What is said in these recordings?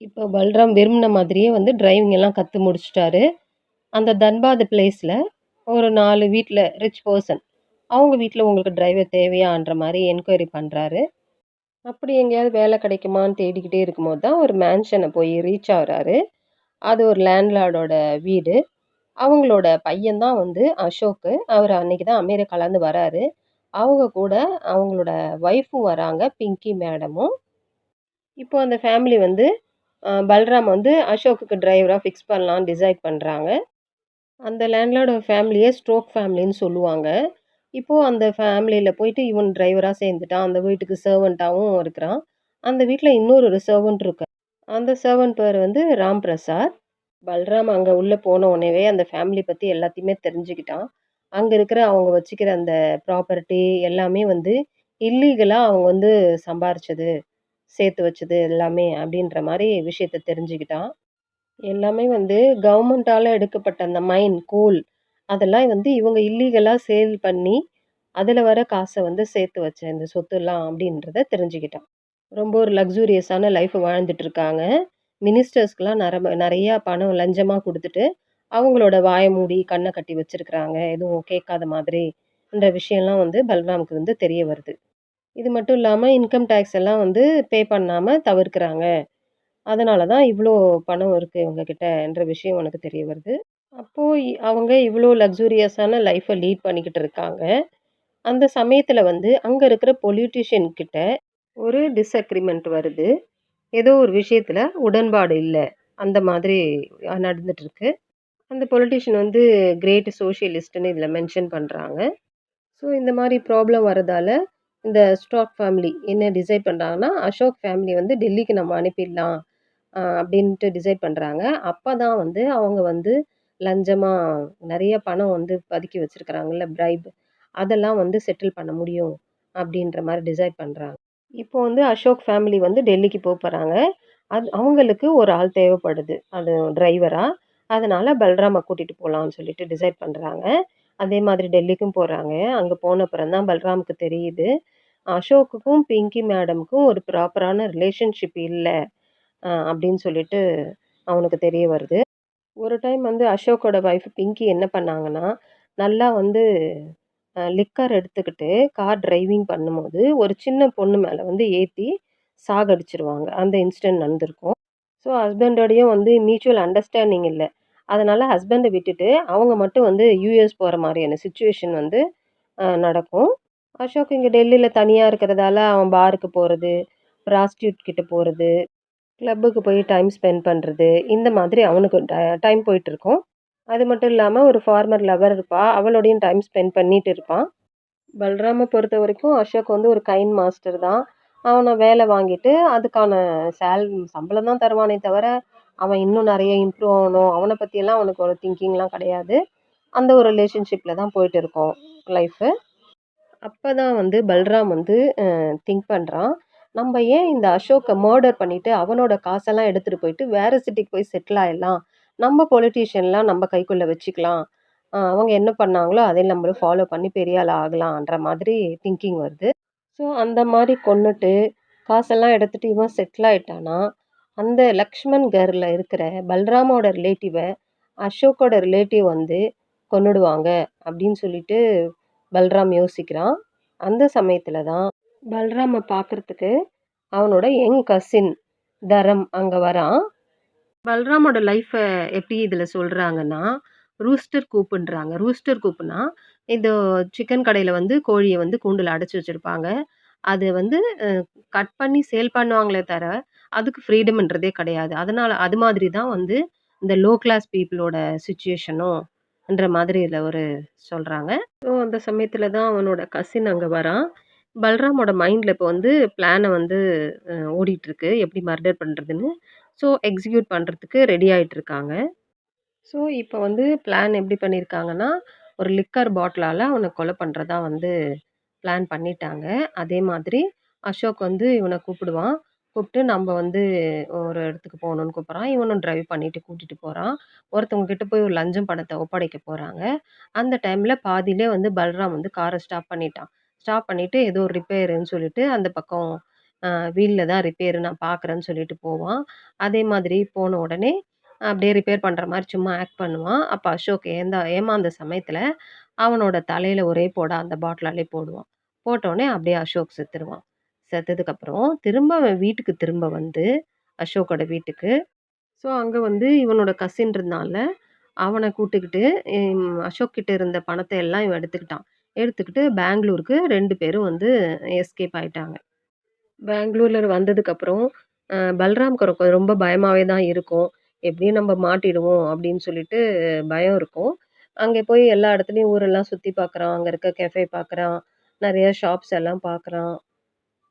இப்போ பல்ராம் விரும்பின மாதிரியே வந்து டிரைவிங் எல்லாம் கத்து முடிச்சுட்டாரு. அந்த தன்பாத் பிளேஸ்ல ஒரு 4 வீட்ல ரிச் பெர்சன். அவங்க வீட்ல உங்களுக்கு டிரைவர் தேவையான்ற மாரி என்கொயரி பண்றாரு. அப்படி எங்கேயாவது வேலை கிடைக்குமான்னு தேடிக்கிட்டே இருக்கும்போது தான் ஒரு மேன்ஷன போய் ரீச் ஆகுறாரு. அது ஒரு லேண்ட்லார்டோட வீடு. அவங்களோட பையன் தான் வந்து அசோக்கு. அவரு அன்னைக்கு தான் அமெரிக்காலருந்து வராரு. அவங்க கூட அவங்களோட ஒய்ஃபும் வராங்க, பிங்கி மேடமும். இப்போ அந்த ஃபேமிலி வந்து பல்ராம் வந்து அசோக்குக்கு டிரைவரா ஃபிக்ஸ் பண்ணலான்னு டிசைட் பண்றாங்க. அந்த லேண்ட்லார்டோட ஃபேமிலிய ஸ்ட்ரோக் ஃபேமிலின்னு சொல்லுவாங்க. இப்போ அந்த ஃபேமிலில போயிட்டு இவன் டிரைவரா சேர்ந்துட்டான். அந்த வீட்டுக்கு சர்வன்ட்டாவும் இருக்கிறான். அந்த வீட்ல இன்னொரு ஒரு சர்வன்ட் இருக்கார். அந்த சர்வன்ட் பேரு வந்து ராம் பிரசாத். பல்ராம் அங்க உள்ள போன உடனேவே அந்த ஃபேமிலி பத்தி எல்லாத்தையுமே தெரிஞ்சுக்கிட்டான். அங்க இருக்கிற அவங்க வச்சுக்கிற அந்த ப்ராப்பர்ட்டி எல்லாமே வந்து இல்லீகலா அவங்க வந்து சம்பாரிச்சது, சேர்த்து வச்சது எல்லாமே அப்படின்ற மாரி விஷயத்த தெரிஞ்சுக்கிட்டான். எல்லாமே வந்து கவர்மெண்ட்டால எடுக்கப்பட்ட அந்த மைன், கோல் அதெல்லாம் வந்து இவங்க இல்லீகலா சேல் பண்ணி, அதுல வர காச வந்து சேர்த்து வச்ச இந்த சொத்துலாம் அப்படின்றத தெரிஞ்சுக்கிட்டான். ரொம்ப ஒரு லக்ஸூரியஸான லைஃப் வாழ்ந்துட்டு இருக்காங்க. மினிஸ்டர்ஸ்க்குலாம் நெறையா பணம் லஞ்சமா குடுத்துட்டு, அவங்களோட வாய மூடி, கண்ண கட்டி வச்சிருக்கிறாங்க. எதுவும் கேட்காத மாதிரி, இந்த விஷயம்லாம் வந்து பல்ராமுக்கு வந்து தெரிய வருது. இது மட்டும் இல்லாம இன்கம் டாக்ஸ் எல்லாம் வந்து பே பண்ணாம தவிர்க்கிறாங்க. அதனால தான் இவ்ளோ பணம் இருக்கு இவங்க கிட்டன்ற விஷயம் உனக்கு தெரிய வருது. அப்போ அவங்க இவ்ளோ லக்ஸூரியஸான லைஃப லீட் பண்ணிக்கிட்டு இருக்காங்க. அந்த சமயத்துல வந்து அங்க இருக்கிற பொலிட்டீஷியன் கிட்ட ஒரு டிஸ்அக்ரிமென்ட் வருது. ஏதோ ஒரு விஷயத்துல உடன்பாடு இல்ல. அந்த மாதிரி நடந்துட்டு இருக்கு. அந்த பொலிட்டீஷியன் வந்து கிரேட் சோஷியலிஸ்ட்ன்னு இதுல மென்ஷன் பண்றாங்க. ஸோ இந்த மாரி ப்ராப்ளம் வரதால, இந்த ஸ்டார்க் ஃபேமிலி என்ன டிசைட் பண்றாங்கன்னா, அசோக் ஃபேமிலி வந்து டெல்லிக்கு நம்ம அனுப்பிடலாம். அப்படின்ட்டு டிசைட் பண்றாங்க. அப்பதான் வந்து அவங்க வந்து லஞ்சமா நெறைய பணம் வந்து பதுக்கி வச்சிருக்கிறாங்கல்ல பிரைப். அதெல்லாம் வந்து செட்டில் பண்ண முடியும். அப்படின்ற மாரி டிசைட் பண்றாங்க. இப்போ வந்து அசோக் ஃபேமிலி வந்து டெல்லிக்கு போறாங்க. அது அவங்களுக்கு ஒரு ஆள் தேவைப்படுது. அது டிரைவரா. அதனால பல்ராம கூட்டிட்டு போலான்னு சொல்லிட்டு டிசைட் பண்றாங்க. அதே மாதிரி டெல்லிக்கும் போறாங்க. அங்க போன அப்புறம் தான் பல்ராமுக்கு தெரியுது. அசோக்குக்கும், பிங்கி மேடம்க்கும் ஒரு ப்ராப்பரான ரிலேஷன்ஷிப் இல்ல. அப்படின்னு சொல்லிட்டு அவனுக்கு தெரிய வருது. ஒரு டைம் வந்து அசோக்கோட ஒய்ஃப் பிங்கி என்ன பண்ணாங்கன்னா, நல்லா வந்து லிக்கர் எடுத்துக்கிட்டு கார் டிரைவிங் பண்ணும்போது, ஒரு சின்ன பொண்ணு மேல வந்து ஏத்தி சாகடிச்சுருவாங்க. அந்த இன்சிடென்ட் நடந்திருக்கும். ஸோ ஹஸ்பண்டோடயும் வந்து மியூச்சுவல் அண்டர்ஸ்டாண்டிங் இல்ல. அதனால ஹஸ்பண்ட விட்டுட்டு அவங்க மட்டும் வந்து யுஎஸ் போற மாரியான சிச்சுவேஷன் வந்து நடக்கும். அசோக் இங்க டெல்லில தனியா இருக்கிறதால அவன் பாருக்கு போறது, ப்ராஸ்டியூட் கிட்ட போறது, கிளப்புக்கு போய் டைம் ஸ்பெண்ட் பண்றது, இந்த மாதிரி அவனுக்கு டைம் போயிட்டுருக்கும். அது மட்டும் இல்லாம ஒரு ஃபார்மர் லவர் இருப்பா. அவளோடையும் டைம் ஸ்பெண்ட் பண்ணிட்டு இருப்பான். பல்ராம பொறுத்தவரைக்கும் அசோக் வந்து ஒரு கைண்ட் மாஸ்டர் தான். அவன வேலை வாங்கிட்டு அதுக்கான சம்பளம் தான் தருவானே தவிர, அவன் இன்னும் நெறைய இம்ப்ரூவ் ஆவணும். அவன பத்தியெல்லாம் அவனுக்கு ஒரு திங்கிங்லாம் கிடையாது. அந்த ஒரு ரிலேஷன்ஷிப்ல தான் போயிட்டு இருக்கும் லைஃபு. அப்பதான் வந்து பல்ராம் வந்து திங்க் பண்றான். "நம்ப ஏன் இந்த அசோக்க மர்டர் பண்ணிட்டு, அவனோட காசெல்லாம் எடுத்துட்டு போயிட்டு, வேற சிட்டிக்கு போய் செட்டில் ஆயிடலாம். நம்ம பொலிட்டீஷியன்லாம் நம்ம கைக்குள்ள வச்சுக்கலாம். அவங்க என்ன பண்ணாங்களோ, அதை நம்மளும் ஃபாலோ பண்ணி பெரிய ஆள் ஆகலான்ற" மாதிரி திங்கிங் வருது. ஸோ அந்த மாரி கொன்னுட்டு, காசெல்லாம் எடுத்துட்டு இவன் செட்டில் ஆயிட்டான்னா, அந்த லக்ஷ்மண் கர்ல இருக்கிற பல்ராமோட ரிலேட்டிவ, அசோக்கோட ரிலேட்டிவ் வந்து கொன்னுடுவாங்க அப்படின்னு சொல்லிட்டு பல்ராம் யோசிக்கிறான். அந்த சமயத்துல தான் பல்ராம பார்க்கறதுக்கு அவனோட யங் கசின் தரம் அங்க வரான். பல்ராமோட லைஃப்ப எப்படி இதுல சொல்றாங்கன்னா, ரூஸ்டர் கூப்புன்றாங்க. ரூஸ்டர் கூப்புன்னா, இந்த சிக்கன் கடையில வந்து கோழிய வந்து கூண்டுல அடைச்சு வச்சிருப்பாங்க. அது வந்து அ கட் பண்ணி சேல் பண்ணுவாங்களே தவிர, அதுக்கு ஃப்ரீடம்ன்றதே கிடையாது. அதனால அது மாதிரி தான் வந்து இந்த லோ கிளாஸ் பீப்பிளோட சிச்சுவேஷனும் ன்ற மாதிரி இதுல ஒரு சொல்றாங்க. ஸோ அந்த சமயத்துல தான் அவனோட கசின் அங்க வரான். பல்ராமோட மைண்ட்ல இப்போ வந்து பிளான வந்து ஓடிட்டுருக்கு. எப்படி மர்டர் பண்றதுன்னு. ஸோ எக்ஸிக்யூட் பண்றதுக்கு ரெடி ஆயிட்டுருக்காங்க. ஸோ இப்ப வந்து பிளான் எப்படி பண்ணியிருக்காங்கன்னா, ஒரு லிக்கர் பாட்டிலால அவன கொலை பண்றதா வந்து பிளான் பண்ணிட்டாங்க. அதே மாதிரி அசோக் வந்து இவன கூப்பிடுவான். கூப்பிட்டு நம்ப வந்து ஒரு இடத்துக்கு போணும்னு கூப்பிடுறான். இவனும் டிரைவ் பண்ணிட்டு கூட்டிட்டு போறான். ஒருத்தவங்க கிட்ட போய் ஒரு லஞ்சம் பணத்த ஒப்படைக்க போறாங்க. அந்த டைம்ல பாதியிலே வந்து பல்ராம் வந்து கார ஸ்டாப் பண்ணிட்டான். ஸ்டாப் பண்ணிட்டு ஏதோ ரிப்பேருன்னு சொல்லிட்டு அந்த பக்கம் வீல்ல தான் ரிப்பேர் நான் பார்க்குறேன்னு சொல்லிட்டு போவான். அதே மாதிரி போன உடனே அப்படியே ரிப்பேர் பண்ற மாரி சும்மா ஆக்ட் பண்ணுவான். அப்ப அசோக் ஏமாந்த சமயத்துல அவனோட தலையில ஒரே போடா அந்த பாட்டிலாலே போடுவான். போட்டோனே அப்படியே அசோக் செத்துருவான். செத்ததுக்கப்புறம் திரும்ப அவன் வீட்டுக்கு திரும்ப வந்து அசோக்கோட வீட்டுக்கு. ஸோ அங்க வந்து இவனோட கசின் இருந்தான்ல, அவன கூட்டுக்கிட்டு அசோக் கிட்ட இருந்த பணத்த எல்லாம் இவன் எடுத்துக்கிட்டான். எடுத்துக்கிட்டு பெங்களூருக்கு 2 பேரும் வந்து எஸ்கேப் ஆயிட்டாங்க. பெங்களூர்ல வந்ததுக்கப்புறம், பல்ராம்க்கு ரொம்ப பயமாவே தான் இருக்கும். எப்படியும் நம்ம மாட்டிடுவோம் அப்படின்னு சொல்லிட்டு பயம் இருக்கும். அங்கே போய் எல்லா இடத்துலயும் ஊரெல்லாம் சுத்தி பார்க்குறான். அங்க இருக்க கெஃபே பார்க்குறான். நெறைய ஷாப்ஸ் எல்லாம் பார்க்குறான்.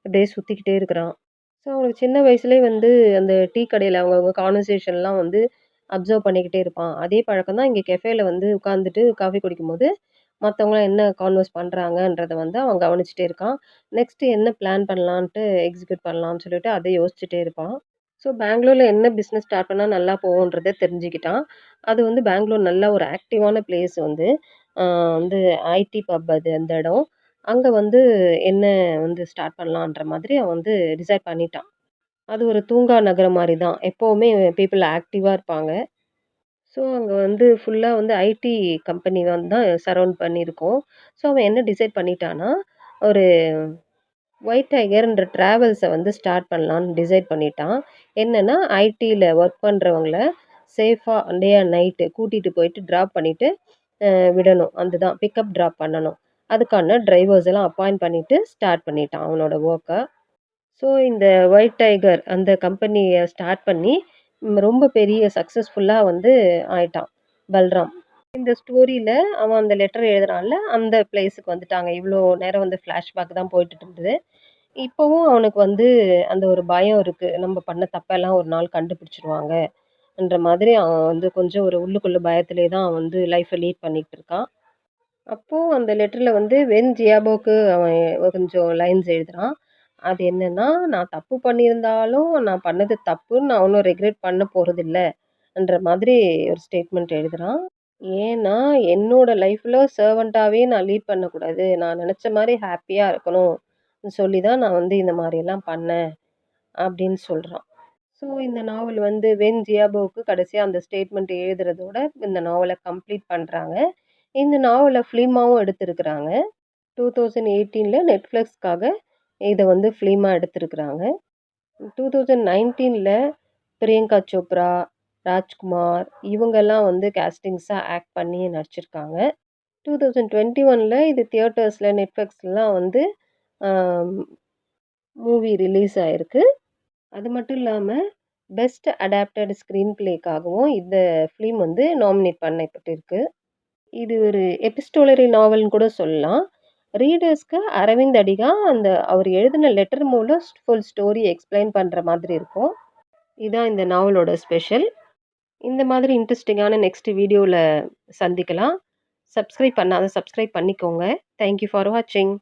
அப்படியே சுத்திக்கிட்டே இருக்கிறான். ஸோ அவனுக்கு சின்ன வயசுலயே வந்து அந்த டீ கடையில அவங்கவங்க கான்வர்சேஷன்லாம் வந்து அப்சர்வ் பண்ணிக்கிட்டே இருப்பான். அதே பழக்கம் தான் இங்க கெஃபேல வந்து உட்காந்துட்டு காஃபி குடிக்கும்போது, மத்தவங்கலாம் என்ன கான்வர்ஸ் பண்றாங்கன்றத வந்து அவன் கவனிச்சுட்டே இருக்கான். நெக்ஸ்ட் என்ன பிளான் பண்ணலான்ட்டு எக்ஸிக்யூட் பண்ணலான்னு சொல்லிட்டு அத யோசிச்சுட்டே இருப்பான். ஸோ பெங்களூர்ல என்ன பிசினஸ் ஸ்டார்ட் பண்ணா நல்லா போகுன்றத தெரிஞ்சுக்கிட்டான். அது வந்து பெங்களூர் நல்ல ஒரு ஆக்டிவான பிளேஸ் வந்து. அ வந்து ஐடி பப் அது அந்த இடம். அங்க வந்து என்ன வந்து ஸ்டார்ட் பண்ணலான்ற மாதிரி அவன் வந்து டிசைட் பண்ணிட்டான். அது ஒரு தூங்கா நகரம் மாரி தான். எப்பவுமே பீப்பிள் ஆக்டிவா இருப்பாங்க. ஸோ அங்க வந்து ஃபுல்லா வந்து ஐடி கம்பெனி வந்து தான் சரவுண்ட் பண்ணியிருக்கும். ஸோ அவன் என்ன டிசைட் பண்ணிட்டான்னா, ஒரு ஒயிட் டைகர்ன்ற டிராவல்ஸ வந்து ஸ்டார்ட் பண்ணலான்னு டிசைட் பண்ணிட்டான். என்னன்னா, ஐடில ஒர்க் பண்றவங்கள சேஃபா டே அண்ட் நைட்டு கூட்டிட்டு போயிட்டு டிராப் பண்ணிட்டு விடணும். அதுதான் பிக்கப், டிராப் பண்ணணும். அதுக்கான டிரைவர்ஸ் எல்லாம் அப்பாயிண்ட் பண்ணிட்டு ஸ்டார்ட் பண்ணிட்டான் அவனோட வொர்க்க. ஸோ இந்த ஒயிட் டைகர் அந்த கம்பெனிய ஸ்டார்ட் பண்ணி ரொம்ப பெரிய சக்சஸ்ஃபுல்லா வந்து ஆயிட்டான் பல்ராம். இந்த ஸ்டோரியில அவன் அந்த லெட்டர் எழுதுறான்ல, அந்த பிளேஸ்க்கு வந்துட்டாங்க. இவ்ளோ நேரம் வந்து ஃபிளாஷ்பேக் தான் போயிட்டுட்டு இருந்தது. இப்பவும் அவனுக்கு வந்து அந்த ஒரு பயம் இருக்கு. நம்ம பண்ண தப்பெல்லாம் ஒரு நாள் கண்டுபிடிச்சுருவாங்க. ன்ற மாதிரி அவன் வந்து கொஞ்சம் ஒரு உள்ளுக்குள்ள பயத்திலே தான் அவன் வந்து லைஃப்ப லீட் பண்ணிட்டு இருக்கான். அப்போ அந்த லெட்டர்ல வந்து வென் ஜியாபோக்கு அவன் கொஞ்சம் லைன்ஸ் எழுதுறான். அது என்னன்னா, "நான் தப்பு பண்ணியிருந்தாலும், நான் பண்ணது தப்புன்னு நான் ஒண்ணும் ரெக்ரெட் பண்ண போறதில்ல." ன்ற மாதிரி ஒரு ஸ்டேட்மெண்ட் எழுதுறான். ஏன்னா, என்னோட லைஃப்ல சர்வன்ட்டாவே நான் லீட் பண்ணக்கூடாது. நான் நெனச்ச மாரி ஹேப்பியா இருக்கணும். சொல்லி தான் நான் வந்து இந்த மாரியெல்லாம் பண்ணேன். அப்படின்னு சொல்றான். ஸோ இந்த நாவல் வந்து வென் ஜியாபோவுக்கு கடைசியா அந்த ஸ்டேட்மெண்ட் எழுதுறதோட இந்த நாவல கம்ப்ளீட் பண்றாங்க. இந்த நாவல ஃபிலிமாவும் எடுத்திருக்கிறாங்க. 2018ல Netflixக்காக இத வந்து ஃபிலிமா எடுத்திருக்கிறாங்க. 2019ல பிரியங்கா சோப்ரா, ராஜ்குமார் இவங்கலாம் வந்து கேஸ்டிங்ஸா ஆக்ட் பண்ணி நடிச்சிருக்காங்க. 2021ல இது தியேட்டர்ஸ்ல, Netflixலலாம் வந்து அ மூவி ரிலீஸ் ஆயிருக்கு. அது மட்டும் இல்லாம, பெஸ்ட் அடாப்டட் ஸ்க்ரீன் பிளேக்காகவும் இந்த ஃபிலிம் வந்து நாமினேட் பண்ணப்பட்டிருக்கு. இது ஒரு எபிஸ்டோலரி நாவல்ன்னு கூட சொல்லலாம். ரீடர்ஸ்க்கு அரவிந்த் அடிகா அவர் எழுதின லெட்டர் மூலம் ஃபுல் ஸ்டோரி எக்ஸ்பிளைன் பண்ற மாதிரி இருக்கும். இதான் இந்த நாவலோட ஸ்பெஷல். இந்த மாதிரி இன்ட்ரஸ்டிங்கான நெக்ஸ்ட் வீடியோல சந்திக்கலாம். சப்ஸ்கிரைப் பண்ணாத சப்ஸ்கிரைப் பண்ணிக்கோங்க. தேங்க் யூ ஃபார் வாட்சிங்.